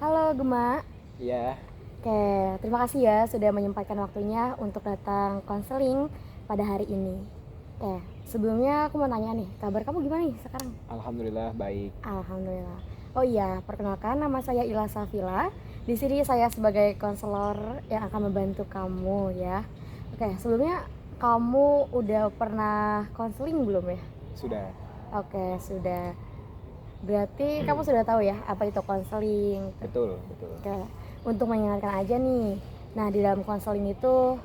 Halo Gema. Iya, Oke, terima kasih ya sudah menyempatkan waktunya untuk datang konseling pada hari ini. Oke, sebelumnya aku mau tanya nih, kabar kamu gimana nih sekarang? alhamdulillah baik. Alhamdulillah. Oh iya, perkenalkan nama saya Ila Safila. Di sini saya sebagai konselor yang akan membantu kamu ya. Oke, sebelumnya kamu udah pernah konseling belum ya? Sudah. Oke, sudah. Berarti kamu sudah tahu ya apa itu konseling. Betul, betul. Oke, untuk mengingatkan aja nih. Nah, di dalam konseling itu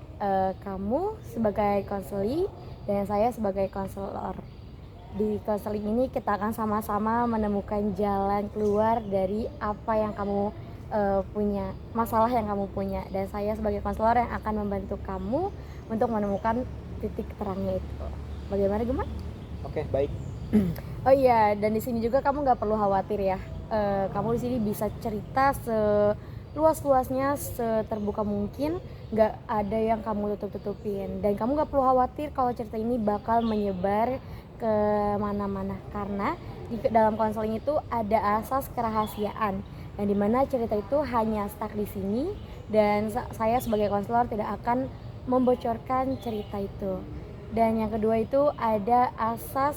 kamu sebagai konseli dan saya sebagai konselor. Di konseling ini kita akan sama-sama menemukan jalan keluar dari apa yang kamu punya, masalah yang kamu punya. Dan saya sebagai konselor yang akan membantu kamu untuk menemukan titik terangnya itu. Bagaimana, Gemma? Oke, baik. Oh iya, dan di sini juga kamu nggak perlu khawatir ya. Kamu di sini bisa cerita seluas-luasnya, seterbuka mungkin, nggak ada yang kamu tutup-tutupin. Dan kamu nggak perlu khawatir kalau cerita ini bakal menyebar ke mana-mana, karena di dalam konseling itu ada asas kerahasiaan, yang dimana cerita itu hanya stuck di sini, dan saya sebagai konselor tidak akan membocorkan cerita itu. Dan yang kedua itu ada asas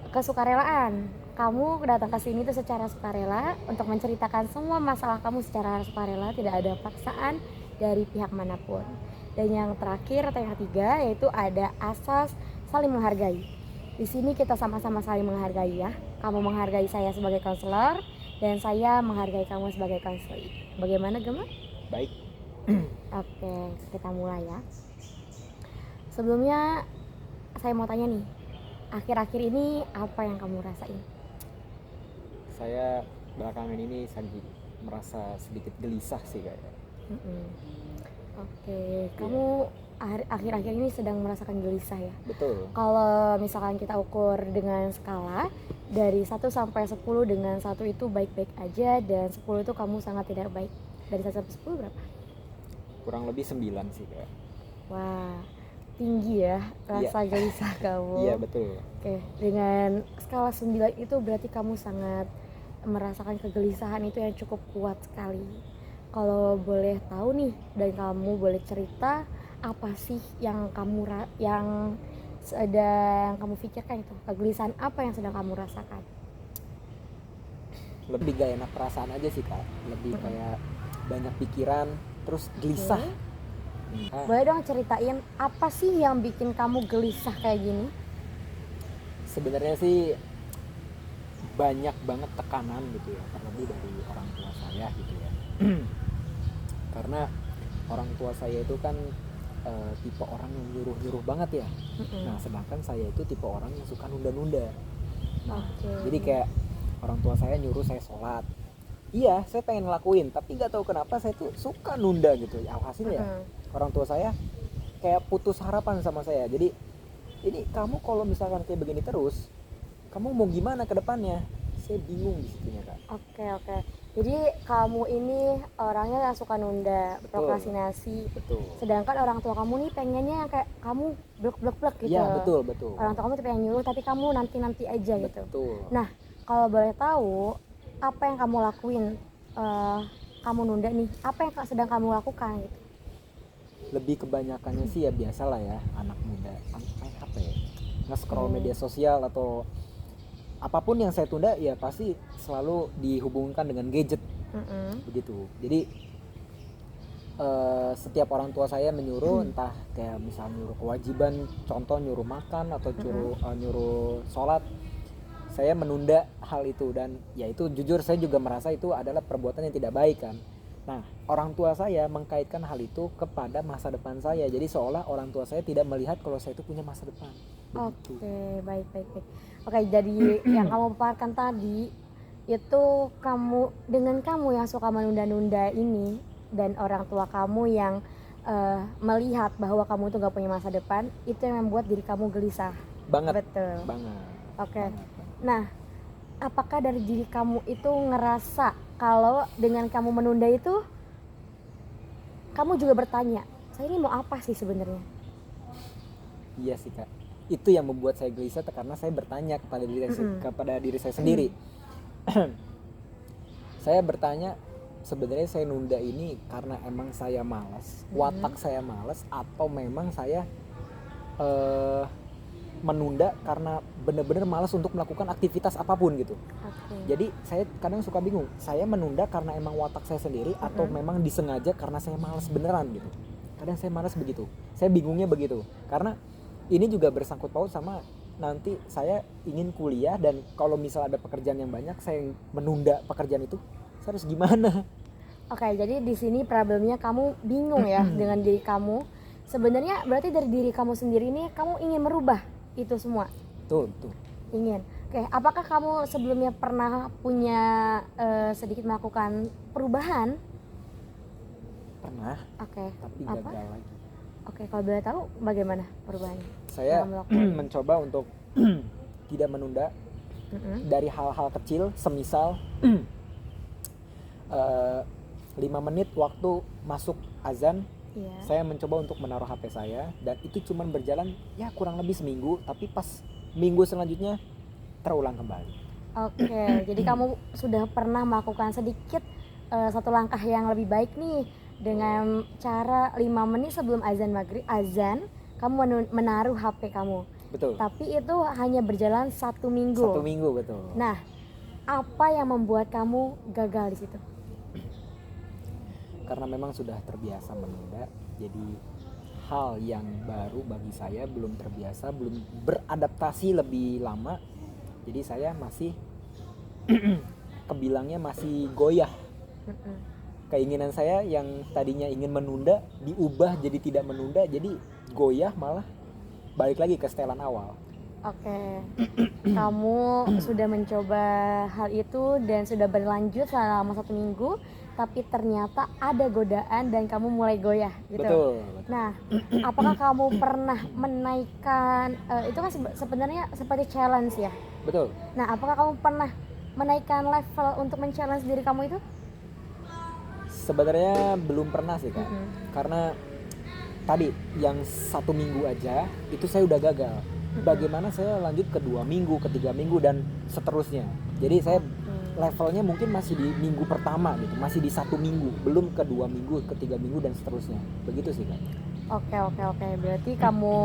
kesukarelaan. Kamu datang ke sini tuh secara sukarela untuk menceritakan semua masalah kamu secara sukarela, tidak ada paksaan dari pihak manapun. Dan yang terakhir atau yang ketiga yaitu ada asas saling menghargai. Di sini kita sama-sama saling menghargai ya. Kamu menghargai saya sebagai konselor dan saya menghargai kamu sebagai konseli. Bagaimana, Gemma? Baik. Oke, kita mulai ya. Sebelumnya saya mau tanya nih, akhir-akhir ini apa yang kamu rasain? Saya belakangan ini merasa sedikit gelisah sih kayaknya. Oke, kamu akhir-akhir ini sedang merasakan gelisah ya? Betul. Kalau misalkan kita ukur dengan skala dari 1 sampai 10, dengan 1 itu baik-baik aja dan 10 itu kamu sangat tidak baik. Dari 1 sampai 10 berapa? Kurang lebih 9 sih kayak. Wah, tinggi ya rasa gelisah kamu. Iya, betul. Oke, dengan skala 9 itu berarti kamu sangat merasakan kegelisahan itu yang cukup kuat sekali. Kalau boleh tahu nih, dan kamu boleh cerita apa sih yang sedang kamu pikirkan itu? Kegelisahan apa yang sedang kamu rasakan? Lebih gak enak perasaan aja sih kak. Lebih kayak banyak pikiran, terus gelisah. Boleh dong ceritain apa sih yang bikin kamu gelisah kayak gini? Sebenarnya sih banyak banget tekanan gitu ya, terlebih dari orang tua saya gitu ya. Karena orang tua saya itu kan tipe orang yang nyuruh-nyuruh banget ya. Nah, sedangkan saya itu tipe orang yang suka nunda-nunda. Nah, jadi kayak orang tua saya nyuruh saya sholat. Iya, saya pengen ngelakuin, tapi nggak tahu kenapa saya tuh suka nunda gitu. Alhasil ya, orang tua saya kayak putus harapan sama saya. Jadi kamu kalau misalkan kayak begini terus, kamu mau gimana ke depannya? Saya bingung di situnya kak. Oke. Jadi kamu ini orangnya yang suka nunda, prokrastinasi. Betul. Sedangkan orang tua kamu nih pengennya yang kayak kamu blek gitu. Iya, betul. Orang tua kamu tuh pengen nyuruh tapi kamu nanti aja gitu. Betul. Nah, kalau boleh tahu apa yang kamu lakuin, kamu nunda nih, apa yang sedang kamu lakukan gitu? Lebih kebanyakannya sih ya biasalah ya, anak muda main HP ya, nge-scroll media sosial atau apapun yang saya tunda ya pasti selalu dihubungkan dengan gadget. Begitu. Jadi setiap orang tua saya menyuruh, entah kayak misalnya nyuruh kewajiban, contoh nyuruh makan atau nyuruh sholat, saya menunda hal itu. Dan ya itu jujur saya juga merasa itu adalah perbuatan yang tidak baik kan. Nah, orang tua saya mengkaitkan hal itu kepada masa depan saya. Jadi seolah orang tua saya tidak melihat kalau saya itu punya masa depan. Begitu. Oke, baik. Oke, jadi yang kamu paparkan tadi itu dengan kamu yang suka menunda-nunda ini dan orang tua kamu yang melihat bahwa kamu tuh gak punya masa depan, itu yang membuat diri kamu gelisah. Banget. Betul. Banget. Oke. Nah, apakah dari diri kamu itu ngerasa kalau dengan kamu menunda itu, kamu juga bertanya, saya ini mau apa sih sebenarnya? Iya sih kak, itu yang membuat saya gelisah karena saya bertanya kepada diri saya sendiri. Saya bertanya, sebenarnya saya nunda ini karena emang saya malas, watak saya malas, atau memang saya menunda karena benar-benar malas untuk melakukan aktivitas apapun gitu. Oke. Jadi saya kadang suka bingung, saya menunda karena emang watak saya sendiri atau memang disengaja karena saya malas beneran gitu. Kadang saya malas begitu, saya bingungnya begitu. Karena ini juga bersangkut paut sama nanti saya ingin kuliah, dan kalau misal ada pekerjaan yang banyak, saya menunda pekerjaan itu, saya harus gimana? Oke, jadi di sini problemnya kamu bingung ya dengan diri kamu. Sebenarnya berarti dari diri kamu sendiri ini kamu ingin merubah itu semua. Tuh. Ingin. Oke, apakah kamu sebelumnya pernah punya sedikit melakukan perubahan? Pernah, Oke. tapi Apa? gagal lagi. Oke, kalau boleh tahu bagaimana perubahannya? Saya Dalam melakukan. mencoba untuk tidak menunda dari hal-hal kecil, semisal 5 menit waktu masuk azan, Iya. saya mencoba untuk menaruh HP saya, dan itu cuman berjalan ya kurang lebih seminggu, tapi pas minggu selanjutnya terulang kembali. Oke, jadi kamu sudah pernah melakukan sedikit satu langkah yang lebih baik nih dengan cara 5 menit sebelum azan maghrib, kamu menaruh HP kamu. Betul. Tapi itu hanya berjalan 1 minggu. 1 minggu, betul. Nah, apa yang membuat kamu gagal di situ? Karena memang sudah terbiasa menunda, jadi hal yang baru bagi saya, belum terbiasa, belum beradaptasi lebih lama, jadi saya masih kebilangnya masih goyah. Keinginan saya yang tadinya ingin menunda diubah jadi tidak menunda, jadi goyah, malah balik lagi ke setelan awal. Oke, kamu sudah mencoba hal itu dan sudah berlanjut selama 1 minggu, tapi ternyata ada godaan dan kamu mulai goyah gitu. Betul. Nah, apakah kamu pernah menaikkan, itu kan sebenarnya seperti challenge ya? Betul. Nah, apakah kamu pernah menaikkan level untuk men-challenge diri kamu itu? Sebenarnya belum pernah sih Kak, karena tadi yang 1 minggu aja itu saya udah gagal. Bagaimana saya lanjut ke 2 minggu, ke 3 minggu, dan seterusnya. Jadi saya levelnya mungkin masih di minggu pertama gitu, masih di 1 minggu, belum ke 2 minggu, ke 3 minggu, dan seterusnya. Begitu sih Kak. Oke. Berarti kamu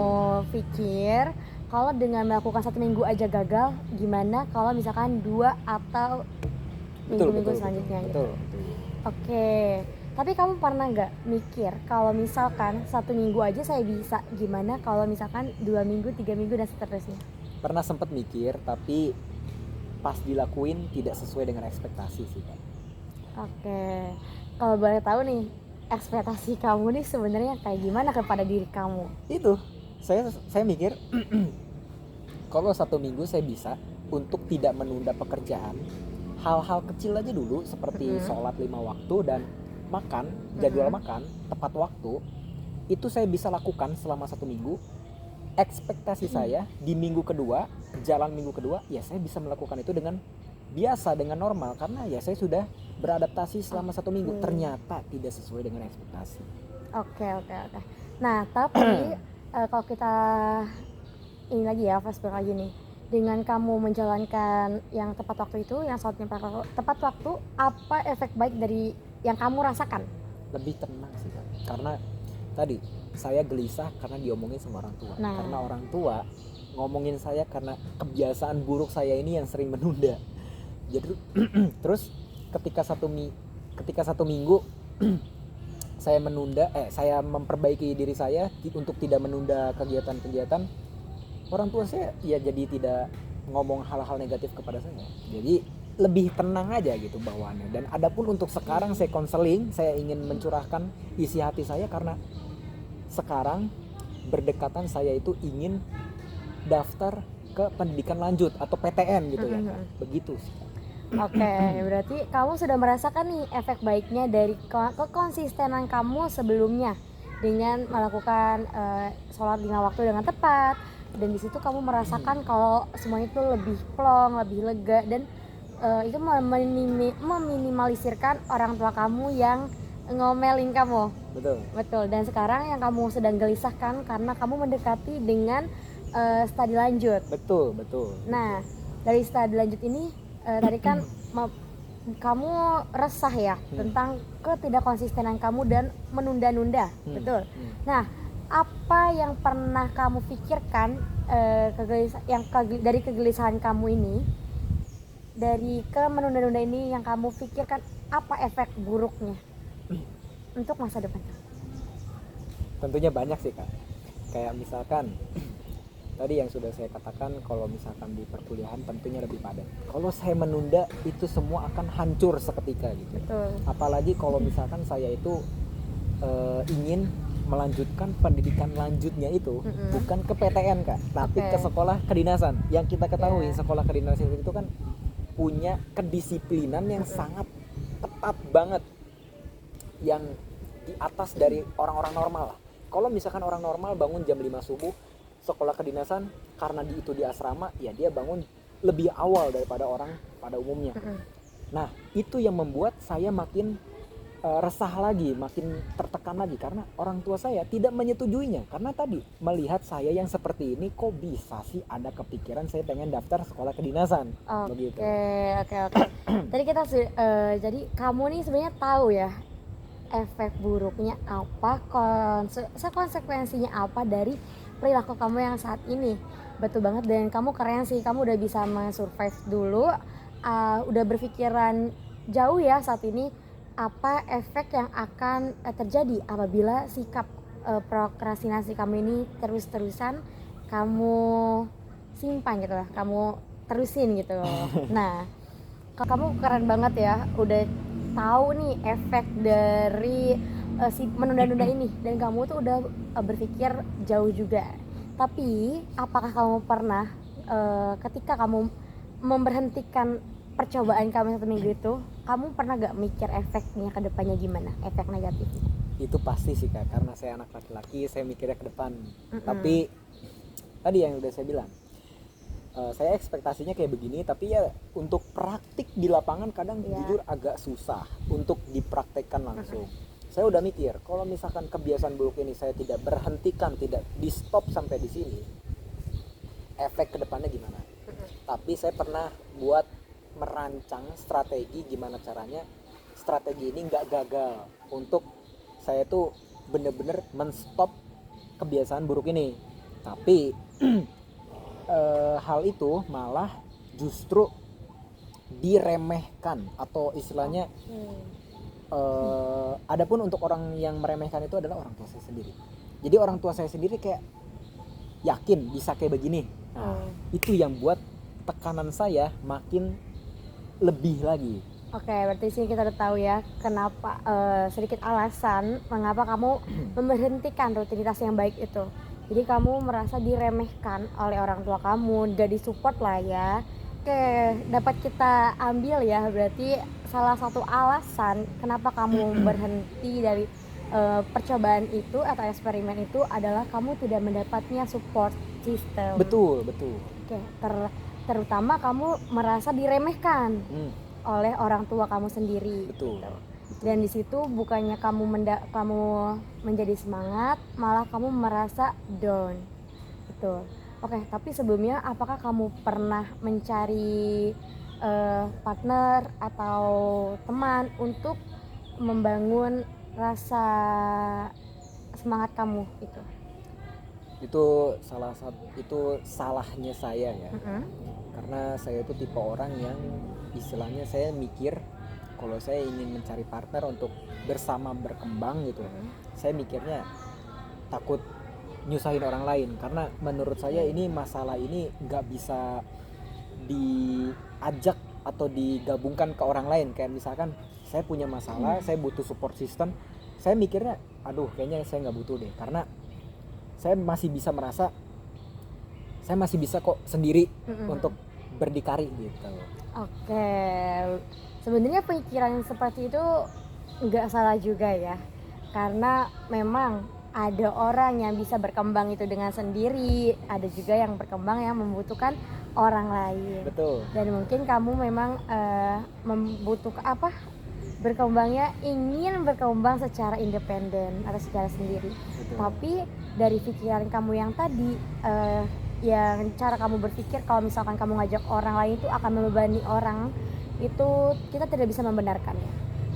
pikir kalau dengan melakukan 1 minggu aja gagal, gimana kalau misalkan 2 atau minggu-minggu selanjutnya gitu? Betul. Oke, tapi kamu pernah nggak mikir kalau misalkan 1 minggu aja saya bisa, gimana kalau misalkan 2 minggu, 3 minggu, dan seterusnya? Pernah sempat mikir, tapi pas dilakuin tidak sesuai dengan ekspektasi sih Kak. Oke, kalau boleh tahu nih, ekspektasi kamu nih sebenarnya kayak gimana kepada diri kamu? Itu saya mikir kalau 1 minggu saya bisa untuk tidak menunda pekerjaan, hal-hal kecil aja dulu seperti sholat 5 waktu dan makan, jadwal makan tepat waktu, itu saya bisa lakukan selama 1 minggu. Ekspektasi saya di minggu kedua, jalan minggu kedua, ya saya bisa melakukan itu dengan biasa, dengan normal, karena ya saya sudah beradaptasi selama 1 minggu. Ternyata tidak sesuai dengan ekspektasi. Oke. Nah, tapi kalau kita ini lagi ya, flashback lagi nih, dengan kamu menjalankan yang tepat waktu itu, yang sholatnya tepat waktu, apa efek baik dari yang kamu rasakan? Lebih tenang sih Kak, karena tadi saya gelisah karena diomongin sama orang tua. Karena orang tua ngomongin saya karena kebiasaan buruk saya ini yang sering menunda. Jadi terus ketika satu minggu saya menunda, saya memperbaiki diri saya untuk tidak menunda kegiatan-kegiatan, orang tua saya ya jadi tidak ngomong hal-hal negatif kepada saya. Jadi lebih tenang aja gitu bawaannya. Dan adapun untuk sekarang saya konseling, saya ingin mencurahkan isi hati saya karena sekarang berdekatan saya itu ingin daftar ke pendidikan lanjut atau PTN gitu ya Kak. Begitu sih. Oke, berarti kamu sudah merasakan nih efek baiknya dari kekonsistenan kamu sebelumnya dengan melakukan sholat 5 waktu dengan tepat, dan di situ kamu merasakan kalau semuanya itu lebih plong, lebih lega, dan itu meminimalisirkan orang tua kamu yang ngomelin kamu. Betul. Dan sekarang yang kamu sedang gelisahkan karena kamu mendekati dengan studi lanjut. Betul. Nah, dari studi lanjut ini tadi kan kamu resah ya tentang ketidakkonsistenan kamu dan menunda-nunda, betul. Nah, apa yang pernah kamu pikirkan dari kegelisahan kamu ini, dari menunda-nunda ini yang kamu pikirkan, apa efek buruknya untuk masa depan kamu? Tentunya banyak sih Kak. Kayak misalkan tadi yang sudah saya katakan, kalau misalkan di perkuliahan tentunya lebih padat. Kalau saya menunda, itu semua akan hancur seketika gitu. Betul. Apalagi kalau misalkan saya itu ingin melanjutkan pendidikan lanjutnya itu bukan ke PTN Kak, tapi ke sekolah kedinasan. Yang kita ketahui sekolah kedinasan itu kan punya kedisiplinan yang sangat ketat banget, yang di atas dari orang-orang normal lah. Kalau misalkan orang normal bangun jam 5 subuh, sekolah kedinasan karena itu di asrama, ya dia bangun lebih awal daripada orang pada umumnya. Nah, itu yang membuat saya makin resah lagi, makin tertekan lagi, karena orang tua saya tidak menyetujuinya. Karena tadi melihat saya yang seperti ini, kok bisa sih ada kepikiran saya pengen daftar sekolah kedinasan. Begitu. Oke. Tadi kita jadi kamu nih sebenarnya tahu ya efek buruknya apa, konsekuensinya apa dari perilaku kamu yang saat ini. Betul banget, dan kamu keren sih, kamu udah bisa men-survive dulu, udah berpikiran jauh ya saat ini apa efek yang akan terjadi apabila sikap prokrastinasi kamu ini terus-terusan kamu simpan gitu lah, kamu terusin gitu loh. Nah, kamu keren banget ya, udah tahu nih efek dari si menunda-nunda ini, dan kamu tuh udah berpikir jauh juga. Tapi apakah kamu pernah ketika kamu memberhentikan percobaan kamu 1 minggu itu, kamu pernah gak mikir efeknya ke depannya gimana, efek negatifnya? Itu pasti sih Kak, karena saya anak laki-laki, saya mikirnya ke depan. Tapi tadi yang udah saya bilang, saya ekspektasinya kayak begini, tapi ya untuk praktik di lapangan kadang jujur agak susah untuk dipraktekkan langsung. Saya udah mikir, kalau misalkan kebiasaan buruk ini saya tidak berhentikan, tidak di stop sampai di sini, efek kedepannya gimana? Tapi saya pernah buat merancang strategi gimana caranya strategi ini nggak gagal, untuk saya tuh bener-bener menstop kebiasaan buruk ini. Tapi hal itu malah justru diremehkan, atau istilahnya adapun untuk orang yang meremehkan itu adalah orang tua saya sendiri. Jadi orang tua saya sendiri kayak yakin bisa kayak begini. Nah, itu yang buat tekanan saya makin lebih lagi. Oke, berarti sini kita udah tahu ya kenapa, sedikit alasan mengapa kamu memberhentikan rutinitas yang baik itu. Jadi kamu merasa diremehkan oleh orang tua kamu, gak disupport lah ya. Oke, dapat kita ambil ya, berarti salah satu alasan kenapa kamu berhenti dari percobaan itu atau eksperimen itu adalah kamu tidak mendapatnya support system. Betul. Oke, terutama kamu merasa diremehkan oleh orang tua kamu sendiri. Betul. Gitu. Dan di situ bukannya kamu menjadi semangat, malah kamu merasa down. Betul. Oke, tapi sebelumnya apakah kamu pernah mencari partner atau teman untuk membangun rasa semangat kamu itu? Itu salahnya saya ya. Karena saya itu tipe orang yang istilahnya saya mikir kalau saya ingin mencari partner untuk bersama berkembang gitu, saya mikirnya takut nyusahin orang lain, karena menurut saya ini masalah ini nggak bisa diajak atau digabungkan ke orang lain. Kayak misalkan saya punya masalah, saya butuh support system, saya mikirnya aduh kayaknya saya nggak butuh deh, karena saya masih bisa merasa saya masih bisa kok sendiri untuk berdikari gitu. Oke, sebenarnya pemikiran seperti itu nggak salah juga ya, karena memang ada orang yang bisa berkembang itu dengan sendiri, ada juga yang berkembang yang membutuhkan orang lain. Betul. Dan mungkin kamu memang membutuhkan berkembangnya, ingin berkembang secara independen atau secara sendiri. Betul. Tapi dari pikiran kamu yang tadi, yang cara kamu berpikir kalau misalkan kamu ngajak orang lain itu akan membebani orang itu kita tidak bisa membenarkannya,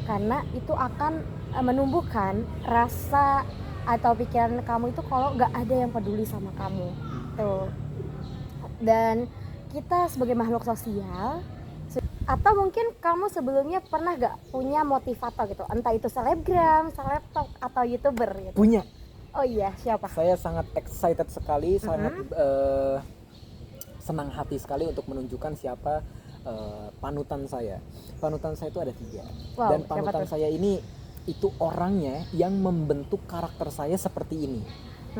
karena itu akan menumbuhkan rasa atau pikiran kamu itu kalau nggak ada yang peduli sama kamu tuh. Dan kita sebagai makhluk sosial, atau mungkin kamu sebelumnya pernah gak punya motivator gitu, entah itu selebgram, selebtok, atau youtuber gitu? Punya. Oh iya, siapa? Saya sangat excited sekali, sangat senang hati sekali untuk menunjukkan siapa panutan saya. Panutan saya itu ada 3. Wow, dan panutan saya ini itu orangnya yang membentuk karakter saya seperti ini.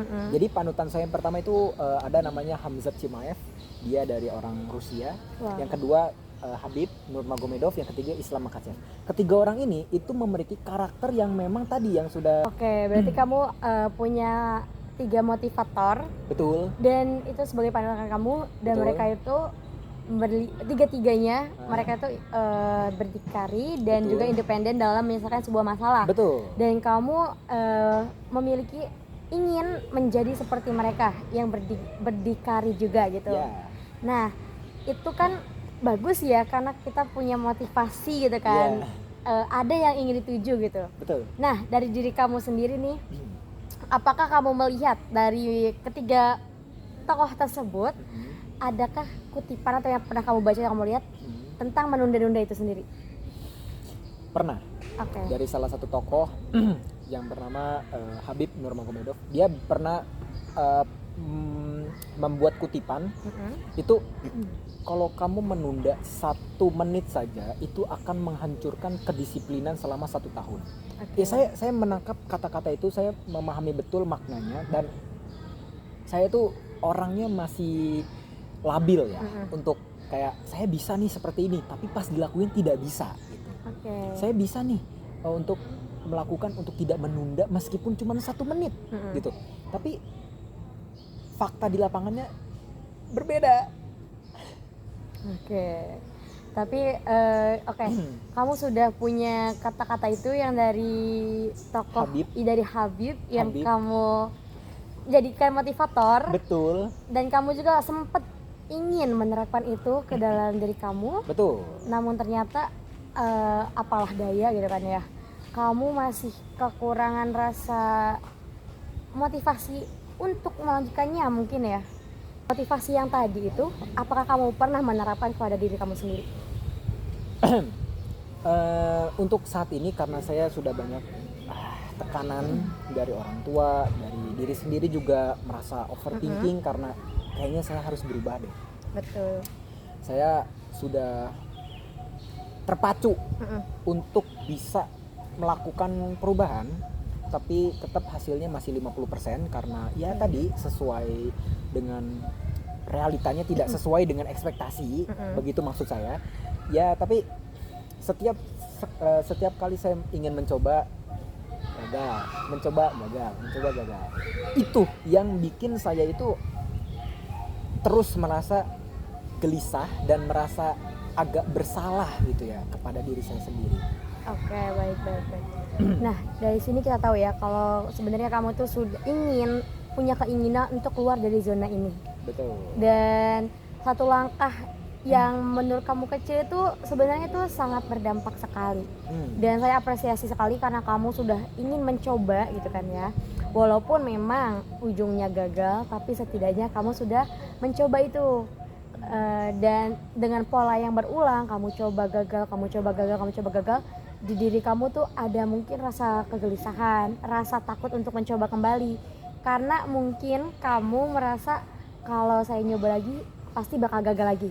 Jadi panutan saya yang pertama itu ada namanya Hamzat Chimaev, dia dari orang Rusia. Wow. Yang kedua Habib Nurmagomedov, yang ketiga Islam Makhachev. Ketiga orang ini itu memiliki karakter yang memang tadi yang sudah. Oke, berarti kamu punya 3 motivator. Betul. Dan itu sebagai panutan kamu, dan Betul. mereka itu tiga-tiganya mereka itu berdikari dan Betul. juga independen dalam menyelesaikan sebuah masalah. Betul. Dan kamu memiliki ingin menjadi seperti mereka yang berdikari juga gitu. Ya. Nah, itu kan bagus ya, karena kita punya motivasi gitu kan. Ada yang ingin dituju gitu. Betul. Nah, dari diri kamu sendiri nih, apakah kamu melihat dari ketiga tokoh tersebut, adakah kutipan atau yang pernah kamu baca, yang kamu lihat tentang menunda-nunda itu sendiri? Pernah. Oke. Dari salah satu tokoh yang bernama Habib Nurmagomedov, dia pernah membuat kutipan itu, kalau kamu menunda 1 menit saja itu akan menghancurkan kedisiplinan selama 1 tahun. Okay. Ya, saya menangkap kata-kata itu, saya memahami betul maknanya, dan saya tuh orangnya masih labil ya untuk kayak saya bisa nih seperti ini, tapi pas dilakuin tidak bisa gitu. Saya bisa nih untuk melakukan, untuk tidak menunda meskipun cuma 1 menit gitu, tapi fakta di lapangannya berbeda. Tapi kamu sudah punya kata-kata itu yang dari tokoh dari Habib yang kamu jadikan motivator. Betul. Dan kamu juga sempat ingin menerapkan itu ke dalam diri kamu. Betul. Namun ternyata apalah daya gitu kan ya, kamu masih kekurangan rasa motivasi untuk melanjutkannya mungkin ya. Motivasi yang tadi itu, apakah kamu pernah menerapkan kepada diri kamu sendiri? Untuk saat ini karena saya sudah banyak tekanan dari orang tua, dari diri sendiri juga merasa overthinking karena kayaknya saya harus berubah deh. Betul. Saya sudah terpacu untuk bisa melakukan perubahan, tapi tetap hasilnya masih 50% karena ya tadi sesuai dengan realitanya, tidak sesuai dengan ekspektasi, begitu maksud saya. Ya, tapi setiap kali saya ingin mencoba gagal, mencoba gagal. Itu yang bikin saya itu terus merasa gelisah dan merasa agak bersalah gitu ya kepada diri saya sendiri. Oke, baik. Nah, dari sini kita tahu ya kalau sebenarnya kamu tuh sudah punya keinginan untuk keluar dari zona ini. Betul. Dan satu langkah yang menurut kamu kecil itu sebenarnya itu sangat berdampak sekali. Dan saya apresiasi sekali karena kamu sudah ingin mencoba gitu kan ya. Walaupun memang ujungnya gagal, tapi setidaknya kamu sudah mencoba itu. Dan dengan pola yang berulang, kamu coba gagal, di diri kamu tuh ada mungkin rasa kegelisahan, rasa takut untuk mencoba kembali, karena mungkin kamu merasa kalau saya nyoba lagi pasti bakal gagal lagi.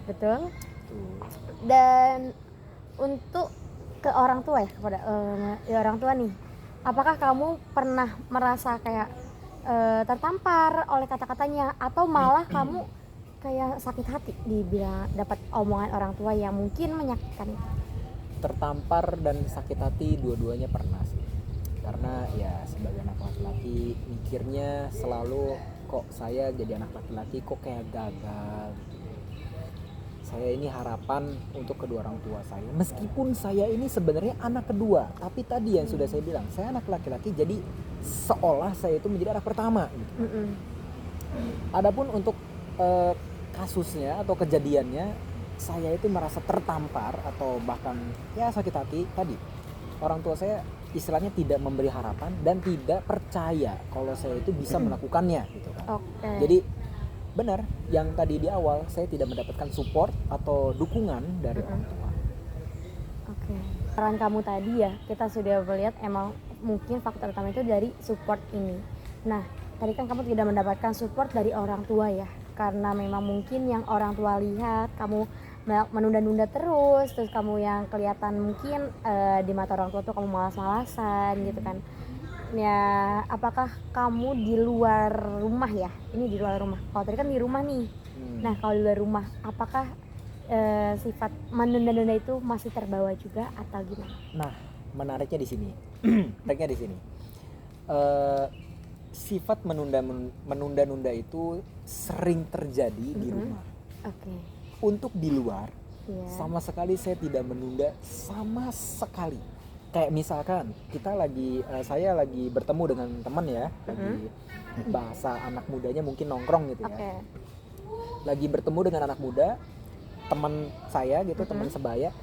Betul? Dan untuk ke orang tua ya, kepada orang tua nih, apakah kamu pernah merasa kayak tertampar oleh kata-katanya, atau malah kamu kayak sakit hati dibilang dapat omongan orang tua yang mungkin menyakitkan? Tertampar dan sakit hati dua-duanya pernah sih, karena ya sebagai anak laki-laki mikirnya selalu kok saya jadi anak laki-laki kok kayak gagal gitu. Saya ini harapan untuk kedua orang tua saya, meskipun saya ini sebenarnya anak kedua, tapi tadi yang sudah saya bilang saya anak laki-laki, jadi seolah saya itu menjadi anak pertama gitu. Adapun untuk kasusnya atau kejadiannya, saya itu merasa tertampar atau bahkan ya sakit hati tadi. Orang tua saya istilahnya tidak memberi harapan dan tidak percaya kalau saya itu bisa melakukannya gitu kan. Oke. Jadi benar yang tadi di awal, saya tidak mendapatkan support atau dukungan dari orang tua. Oke. Saran kamu tadi ya, kita sudah melihat emang mungkin faktor utama itu dari support ini. Nah, tadi kan kamu tidak mendapatkan support dari orang tua ya, karena memang mungkin yang orang tua lihat kamu menunda-nunda terus kamu yang kelihatan mungkin di mata orang tua tuh kamu malas-malasan gitu kan. Ya, apakah kamu di luar rumah ya? Ini di luar rumah. Kalau tadi kan di rumah nih. Nah, kalau di luar rumah, apakah sifat menunda-nunda itu masih terbawa juga atau gimana? Nah, menariknya di sini. Sifat menunda-nunda itu sering terjadi di rumah. Oke. Untuk di luar, sama sekali saya tidak menunda sama sekali. Kayak misalkan saya lagi bertemu dengan teman ya, lagi bahasa anak mudanya mungkin nongkrong gitu ya. Lagi bertemu dengan anak muda, teman saya gitu, teman sebaya.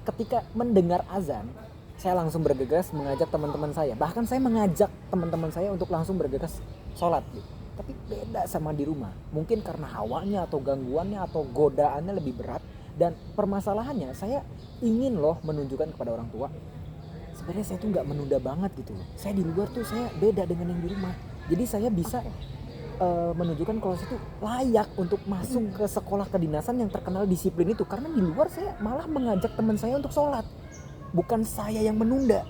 Ketika mendengar azan, saya langsung bergegas mengajak teman-teman saya. Bahkan saya mengajak teman-teman saya untuk langsung bergegas sholat gitu. Tapi beda sama di rumah. Mungkin karena hawanya atau gangguannya atau godaannya lebih berat. Dan permasalahannya saya ingin loh menunjukkan kepada orang tua, sebenarnya saya tuh nggak menunda banget gitu loh. Saya di luar tuh saya beda dengan yang di rumah. Jadi saya bisa menunjukkan kalau saya tuh layak untuk masuk ke sekolah kedinasan yang terkenal disiplin itu. Karena di luar saya malah mengajak teman saya untuk sholat, bukan saya yang menunda.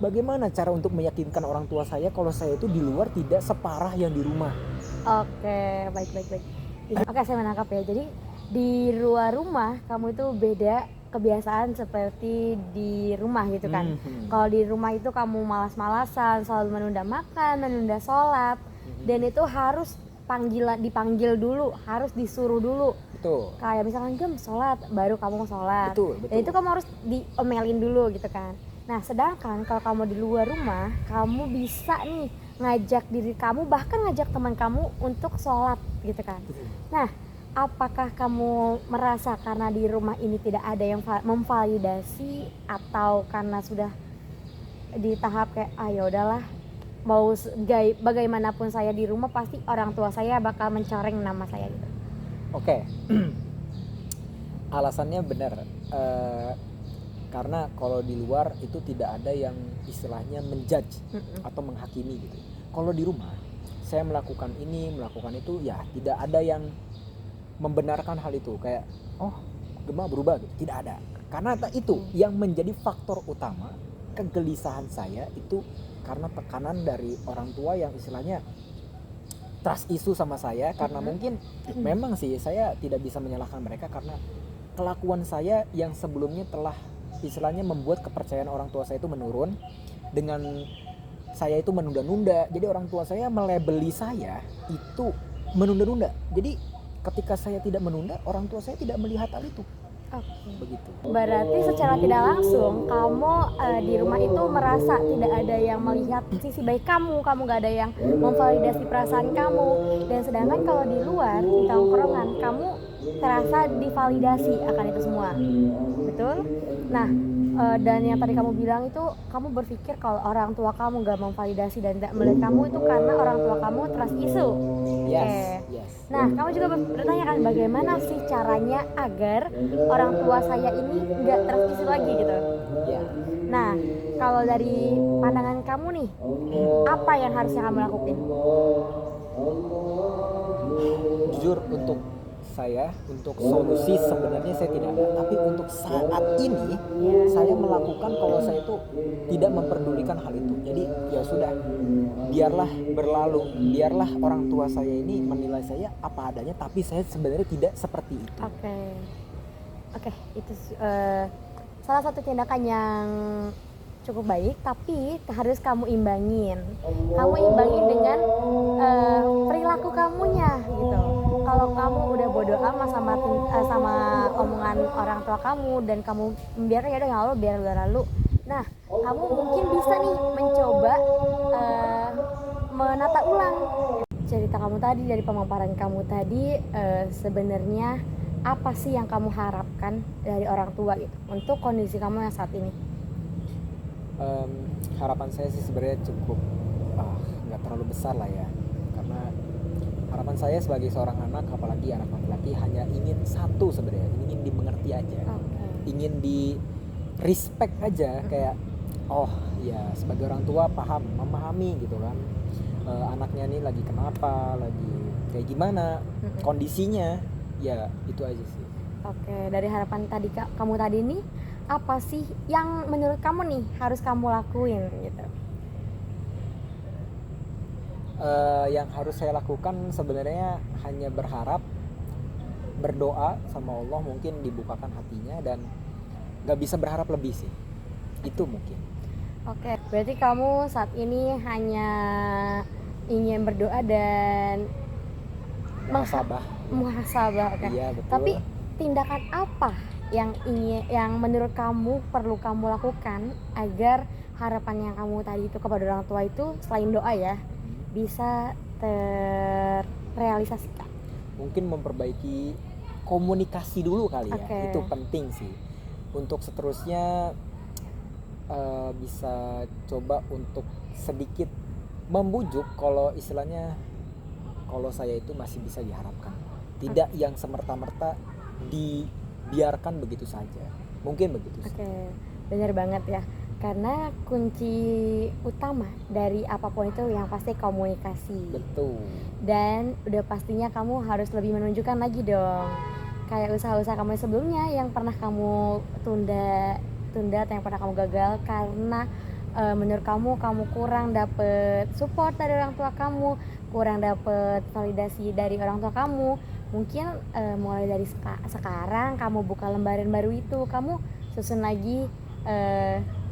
Bagaimana cara untuk meyakinkan orang tua saya kalau saya itu di luar tidak separah yang di rumah? Oke, baik. Oke, saya menangkap ya. Jadi di luar rumah kamu itu beda kebiasaan seperti di rumah gitu kan. Kalau di rumah itu kamu malas-malasan, selalu menunda makan, menunda sholat, dan itu harus dipanggil dulu, harus disuruh dulu. Betul. Kayak misalkan Gem sholat, baru kamu sholat. Betul. Dan itu kamu harus diomelin dulu gitu kan. Nah, sedangkan kalau kamu di luar rumah, kamu bisa nih ngajak diri kamu, bahkan ngajak teman kamu untuk sholat gitu kan. Nah, apakah kamu merasa karena di rumah ini tidak ada yang memvalidasi, atau karena sudah di tahap kayak ya udahlah, mau bagaimanapun saya di rumah pasti orang tua saya bakal mencoreng nama saya gitu? Oke. Alasannya benar. Karena kalau di luar itu tidak ada yang istilahnya menjudge atau menghakimi gitu. Kalau di rumah saya melakukan ini, melakukan itu, ya tidak ada yang membenarkan hal itu, kayak Gemma berubah gitu, tidak ada. Karena itu yang menjadi faktor utama kegelisahan saya itu, karena tekanan dari orang tua yang istilahnya trust issue sama saya. Karena mungkin memang sih saya tidak bisa menyalahkan mereka, karena kelakuan saya yang sebelumnya telah istilahnya membuat kepercayaan orang tua saya itu menurun. Dengan saya itu menunda-nunda, jadi orang tua saya melabeli saya itu menunda-nunda. Jadi ketika saya tidak menunda, orang tua saya tidak melihat hal itu. Begitu. Berarti secara tidak langsung kamu di rumah itu merasa tidak ada yang melihat sisi baik kamu gak ada yang memvalidasi perasaan kamu. Dan sedangkan kalau di luar, di tongkrongan, kamu terasa divalidasi akan itu semua. Betul? Nah, dan yang tadi kamu bilang itu, kamu berpikir kalau orang tua kamu gak memvalidasi dan tidak melihat kamu itu karena orang tua kamu trust issue. Yes. Nah, kamu juga bertanya kan, bagaimana sih caranya agar orang tua saya ini gak trust issue lagi gitu. Nah, kalau dari pandangan kamu nih, apa yang harusnya kamu lakukan? Jujur, untuk solusi sebenarnya saya tidak ada. Tapi untuk saat ini saya melakukan kalau saya itu tidak memperdulikan hal itu. Jadi ya sudah, biarlah berlalu, biarlah orang tua saya ini menilai saya apa adanya, tapi saya sebenarnya tidak seperti itu. Oke, itu salah satu tindakan yang cukup baik, tapi harus kamu imbangin. Kamu imbangin dengan perilaku kamunya gitu. Kalau kamu udah bodo amat sama omongan orang tua kamu dan kamu membiarkan, ya udah nggak lalu, biar lalu. Nah, kamu mungkin bisa nih mencoba menata ulang cerita kamu tadi, dari pemaparan kamu tadi. Sebenarnya apa sih yang kamu harapkan dari orang tua gitu untuk kondisi kamu yang saat ini? Harapan saya sih sebenarnya cukup nggak terlalu besar lah ya, karena harapan saya sebagai seorang anak, apalagi anak laki-laki, hanya ingin satu sebenarnya, ingin dimengerti aja, ingin di respect aja, kayak oh ya sebagai orang tua paham, memahami gitu kan, anaknya nih lagi kenapa, lagi kayak gimana kondisinya, ya itu aja sih. Oke, dari harapan tadi kamu tadi nih, apa sih yang menurut kamu nih harus kamu lakuin gitu? Yang harus saya lakukan sebenarnya hanya berharap, berdoa sama Allah, mungkin dibukakan hatinya, dan gak bisa berharap lebih sih, itu mungkin. Oke, berarti kamu saat ini hanya ingin berdoa dan muhasabah. Okay. Iya, betul. Tapi tindakan apa yang menurut kamu perlu kamu lakukan agar harapan yang kamu tadi itu kepada orang tua itu selain doa ya bisa terrealisasikan? Mungkin memperbaiki komunikasi dulu kali ya, itu penting sih. Untuk seterusnya bisa coba untuk sedikit membujuk, kalau istilahnya kalau saya itu masih bisa diharapkan, tidak yang semerta-merta dibiarkan begitu saja, mungkin begitu sih. Oke, benar banget ya, karena kunci utama dari apapun itu yang pasti komunikasi. Betul. Dan udah pastinya kamu harus lebih menunjukkan lagi dong, kayak usaha-usaha kamu sebelumnya yang pernah kamu tunda atau yang pernah kamu gagal karena menurut kamu kurang dapet support dari orang tua kamu, kurang dapet validasi dari orang tua kamu. Mungkin mulai dari sekarang kamu buka lembaran baru itu, kamu susun lagi.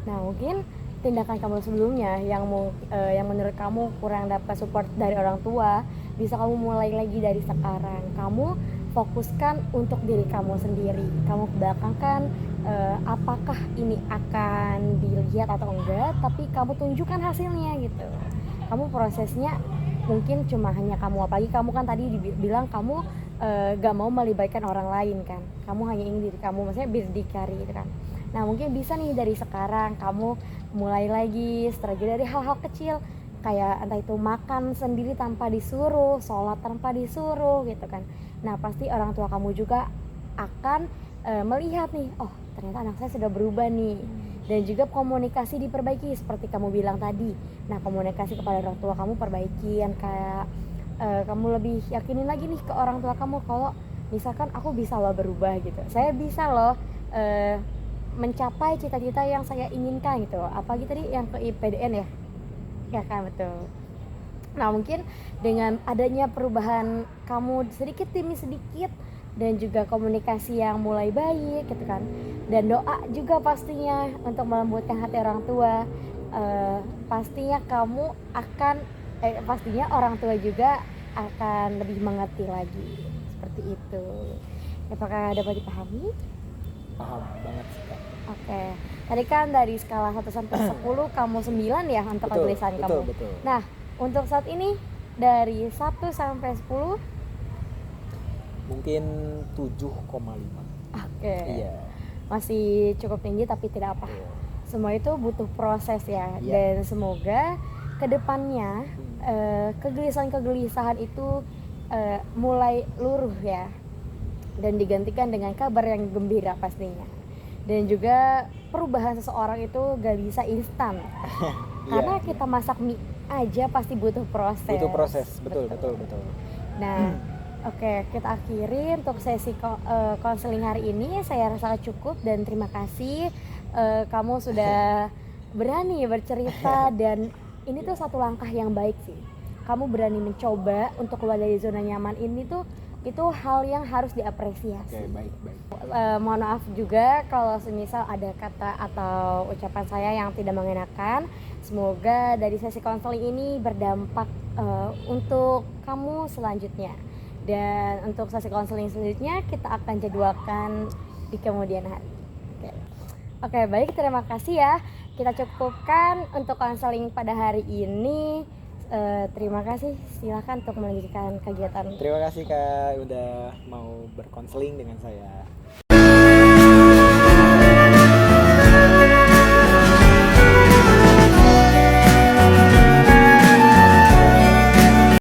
Nah mungkin tindakan kamu sebelumnya yang menurut kamu kurang dapat support dari orang tua, bisa kamu mulai lagi dari sekarang. Kamu fokuskan untuk diri kamu sendiri. Kamu belakangkan apakah ini akan dilihat atau enggak, tapi kamu tunjukkan hasilnya gitu. Kamu prosesnya mungkin cuma hanya kamu, apalagi kamu kan tadi bilang kamu gak mau melibatkan orang lain kan, kamu hanya ingin diri kamu, maksudnya berdikari gitu kan. Nah mungkin bisa nih dari sekarang kamu mulai lagi strategi dari hal-hal kecil, kayak entah itu makan sendiri tanpa disuruh, sholat tanpa disuruh gitu kan. Nah pasti orang tua kamu juga akan melihat nih, oh ternyata anak saya sudah berubah nih. Dan juga komunikasi diperbaiki seperti kamu bilang tadi. Nah komunikasi kepada orang tua kamu perbaiki, yang kayak kamu lebih yakinin lagi nih ke orang tua kamu kalau misalkan aku bisa loh berubah gitu, saya bisa loh mencapai cita-cita yang saya inginkan gitu. Apalagi tadi yang ke IPDN ya kan, betul. Nah mungkin dengan adanya perubahan kamu sedikit demi sedikit, dan juga komunikasi yang mulai baik gitu kan, dan doa juga pastinya untuk melembutkan hati orang tua, pastinya kamu akan pastinya orang tua juga akan lebih mengerti lagi, seperti itu. Apakah dapat dipahami? Paham banget sih Kak. Oke, tadi kan dari skala 1 sampai 10 kamu 9 ya untuk kegelisahan kamu. Betul. Nah untuk saat ini dari 1 sampai 10 mungkin 7,5. Oke. Iya. Masih cukup tinggi tapi tidak apa. Iya. Semua itu butuh proses ya. Dan semoga kedepannya kegelisahan itu mulai luruh ya, dan digantikan dengan kabar yang gembira pastinya. Dan juga perubahan seseorang itu gak bisa instan. Karena kita masak mie aja pasti butuh proses. Betul. Nah oke, kita akhiri untuk sesi konseling hari ini. Saya rasa cukup dan terima kasih kamu sudah berani bercerita, dan ini tuh satu langkah yang baik sih. Kamu berani mencoba untuk keluar dari zona nyaman ini tuh, itu hal yang harus diapresiasi. Oke, baik. Mohon maaf juga kalau semisal ada kata atau ucapan saya yang tidak mengenakan. Semoga dari sesi konseling ini berdampak untuk kamu selanjutnya. Dan untuk sesi konseling selanjutnya kita akan jadwalkan di kemudian hari. Oke, baik, terima kasih ya. Kita cukupkan untuk konseling pada hari ini. Terima kasih, silakan untuk melanjutkan kegiatan. Terima kasih Kak udah mau berkonseling dengan saya.